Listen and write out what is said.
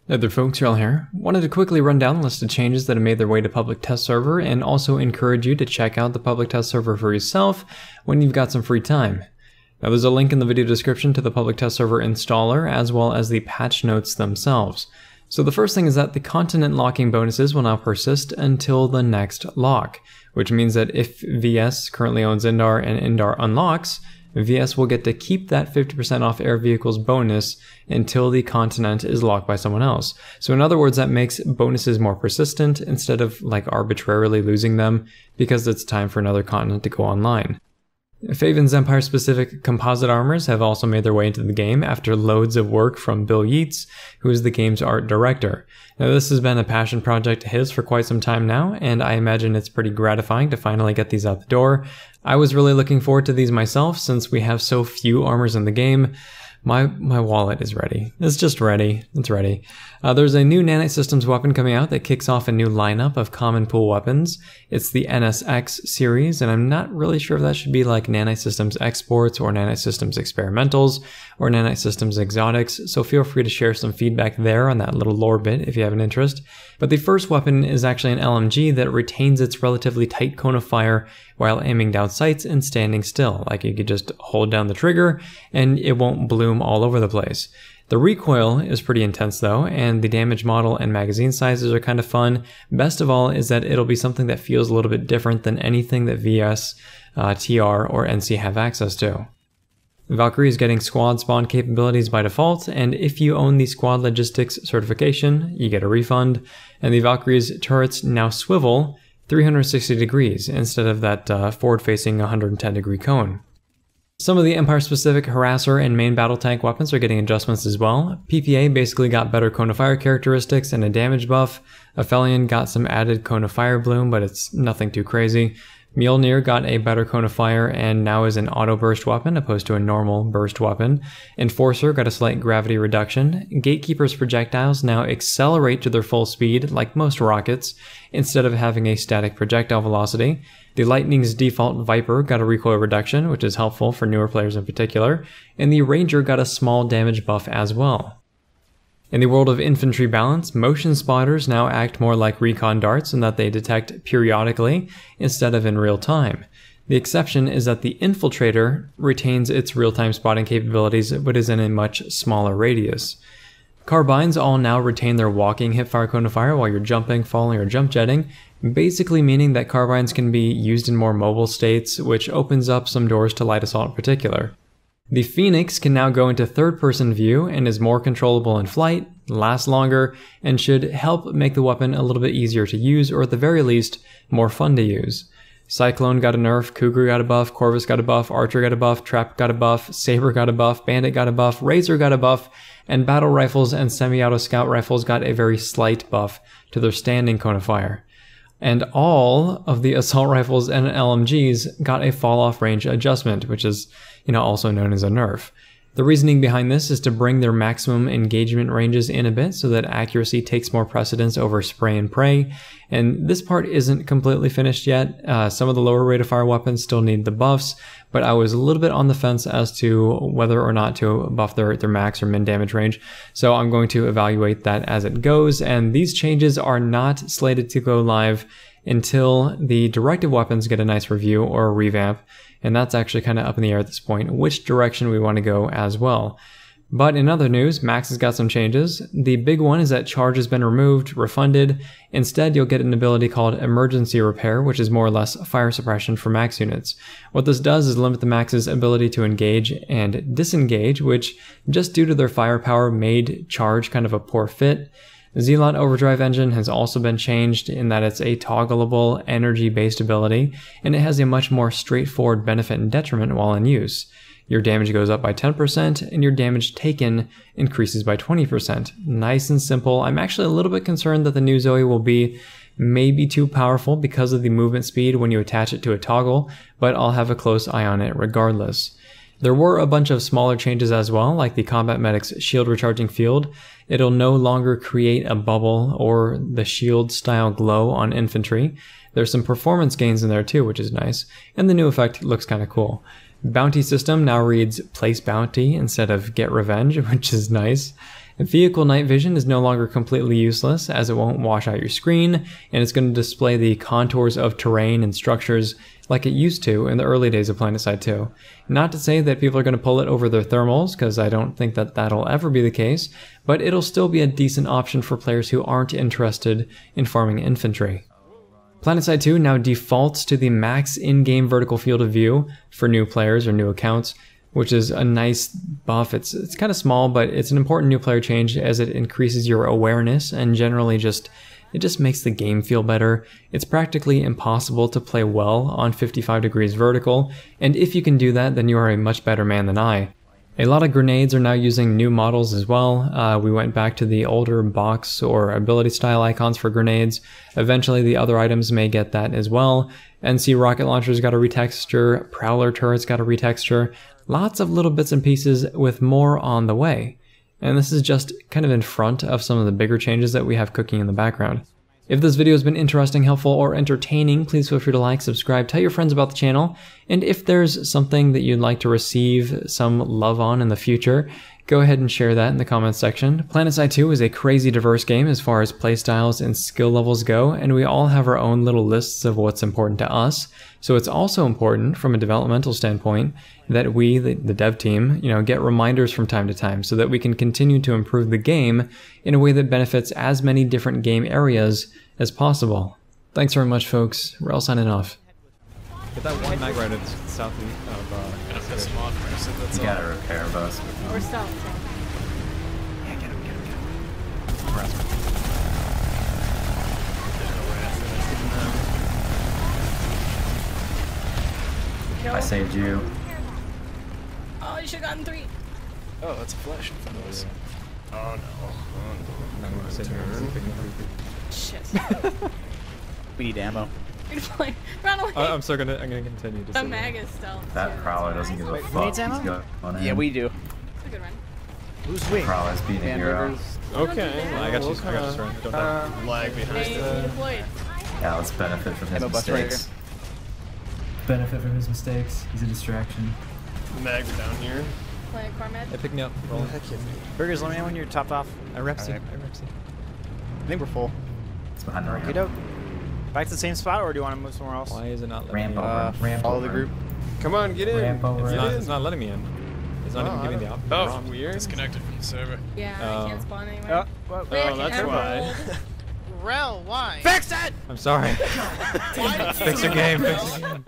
Hey there folks, Wrel here. Wanted to quickly run down the list of changes that have made their way to public test server and also encourage you to check out the public test server for yourself when you've got some free time. Now there's a link in the video description to the public test server installer as well as the patch notes themselves. So the first thing is that the continent locking bonuses will now persist until the next lock, which means that if VS currently owns Indar and Indar unlocks, VS will get to keep that 50% off air vehicles bonus until the continent is locked by someone else. So in other words, that makes bonuses more persistent instead of like arbitrarily losing them because it's time for another continent to go online. Faven's Empire-specific composite armors have also made their way into the game after loads of work from Bill Yeats, who is the game's art director. Now this has been a passion project of his for quite some time now, and I imagine it's pretty gratifying to finally get these out the door. I was really looking forward to these myself since we have so few armors in the game. My wallet is ready. It's just ready. It's ready. There's a new Nanite Systems weapon coming out that kicks off a new lineup of common pool weapons. It's the NSX series, and I'm not really sure if that should be like Nanite Systems Exports or Nanite Systems Experimentals or Nanite Systems Exotics, so feel free to share some feedback there on that little lore bit if you have an interest. But the first weapon is actually an LMG that retains its relatively tight cone of fire while aiming down sights and standing still. Like you could just hold down the trigger and it won't bloom all over the place. The recoil is pretty intense though, and the damage model and magazine sizes are kind of fun. Best of all is that it'll be something that feels a little bit different than anything that VS, TR, or NC have access to. Valkyrie is getting squad spawn capabilities by default, and if you own the squad logistics certification, you get a refund, and the Valkyrie's turrets now swivel 360 degrees instead of that forward-facing 110-degree cone. Some of the Empire-specific Harasser and main battle tank weapons are getting adjustments as well. PPA basically got better cone of fire characteristics and a damage buff. Aphelion got some added cone of fire bloom, but it's nothing too crazy. Mjolnir got a better cone of fire and now is an auto burst weapon opposed to a normal burst weapon. Enforcer got a slight gravity reduction. Gatekeeper's projectiles now accelerate to their full speed like most rockets instead of having a static projectile velocity. The Lightning's default Viper got a recoil reduction, which is helpful for newer players in particular, and the Ranger got a small damage buff as well. In the world of infantry balance, motion spotters now act more like recon darts in that they detect periodically instead of in real time. The exception is that the infiltrator retains its real-time spotting capabilities but is in a much smaller radius. Carbines all now retain their walking hipfire cone of fire while you're jumping, falling, or jump jetting, basically meaning that carbines can be used in more mobile states, which opens up some doors to light assault in particular. The Phoenix can now go into third-person view and is more controllable in flight, lasts longer, and should help make the weapon a little bit easier to use, or at the very least, more fun to use. Cyclone got a nerf, Cougar got a buff, Corvus got a buff, Archer got a buff, Trap got a buff, Saber got a buff, Bandit got a buff, Razor got a buff, and battle rifles and semi-auto scout rifles got a very slight buff to their standing cone of fire. And all of the assault rifles and LMGs got a fall-off range adjustment, which is, also known as a nerf. The reasoning behind this is to bring their maximum engagement ranges in a bit so that accuracy takes more precedence over spray and pray, and this part isn't completely finished yet. Some of the lower rate of fire weapons still need the buffs, but I was a little bit on the fence as to whether or not to buff their max or min damage range, so I'm going to evaluate that as it goes, and these changes are not slated to go live until the directive weapons get a nice review or a revamp, and that's actually kind of up in the air at this point, which direction we want to go as well. But in other news, Max has got some changes. The big one is that charge has been removed, refunded. Instead, you'll get an ability called Emergency Repair, which is more or less fire suppression for Max units. What this does is limit the Max's ability to engage and disengage, which, just due to their firepower, made charge kind of a poor fit. Zealot Overdrive Engine has also been changed in that it's a toggleable, energy-based ability, and it has a much more straightforward benefit and detriment while in use. Your damage goes up by 10%, and your damage taken increases by 20%. Nice and simple. I'm actually a little bit concerned that the new Zoe will be maybe too powerful because of the movement speed when you attach it to a toggle, but I'll have a close eye on it regardless. There were a bunch of smaller changes as well, like the Combat Medic's shield recharging field. It'll no longer create a bubble or the shield style glow on infantry. There's some performance gains in there too, which is nice, and the new effect looks kind of cool. Bounty system now reads Place Bounty instead of Get Revenge, which is nice. Vehicle night vision is no longer completely useless, as it won't wash out your screen, and it's going to display the contours of terrain and structures like it used to in the early days of PlanetSide 2. Not to say that people are going to pull it over their thermals, because I don't think that that'll ever be the case, but it'll still be a decent option for players who aren't interested in farming infantry. PlanetSide 2 now defaults to the max in-game vertical field of view for new players or new accounts, which is a nice buff. It's kind of small, but it's an important new player change as it increases your awareness and generally it just makes the game feel better. It's practically impossible to play well on 55 degrees vertical, and if you can do that, then you are a much better man than I. A lot of grenades are now using new models as well. We went back to the older box or ability style icons for grenades. Eventually the other items may get that as well. NC rocket launchers got a retexture, Prowler turrets got a retexture. Lots of little bits and pieces with more on the way. And this is just kind of in front of some of the bigger changes that we have cooking in the background. If this video has been interesting, helpful, or entertaining, please feel free to like, subscribe, tell your friends about the channel, and if there's something that you'd like to receive some love on in the future, go ahead and share that in the comments section. PlanetSide 2 is a crazy diverse game as far as playstyles and skill levels go, and we all have our own little lists of what's important to us. So it's also important from a developmental standpoint that we, the dev team, get reminders from time to time so that we can continue to improve the game in a way that benefits as many different game areas as possible. Thanks very much, folks. Wrel signing off. Get that one mag right southeast of You gotta repair us. We're south. Yeah, get him. Harassment. I saved you. Oh, you should've gotten 3. Oh, that's a flash in front of us. Oh no. I'm gonna sit here and pick Shit. We need ammo. Run away. I'm gonna continue to The sit mag is stealth. That Prowler doesn't give a fuck. needs ammo? He's going in. Yeah, we do. It's a good run. Who's we? Prowler's being a hero. Okay. I got you, sir. Don't die. Lag behind Hey, us. deployed. Yeah, let's benefit from his Ammo bus right mistakes. Benefit from his mistakes. He's a distraction. Mag down here. Playing Cormed. Hey, pick me up. Roll. Heck yeah. Burgers, let me know when you're topped off. I reps Alright. I think we're full. It's behind the Okie ramp. doke. Back to the same spot, or do you want to move somewhere else? Why is it not letting Ramp me in? over. Ramp Follow over. the group. Come on, get in. Ramp over. It's not letting me in. It's not even giving the option. Oh, weird. Disconnected from the server. Yeah, Oh. I can't spawn anywhere. Well, Wait, I Oh, can that's airbone. why. Rel, why? fix it! I'm sorry. Why did you Fix your game. Fix your game.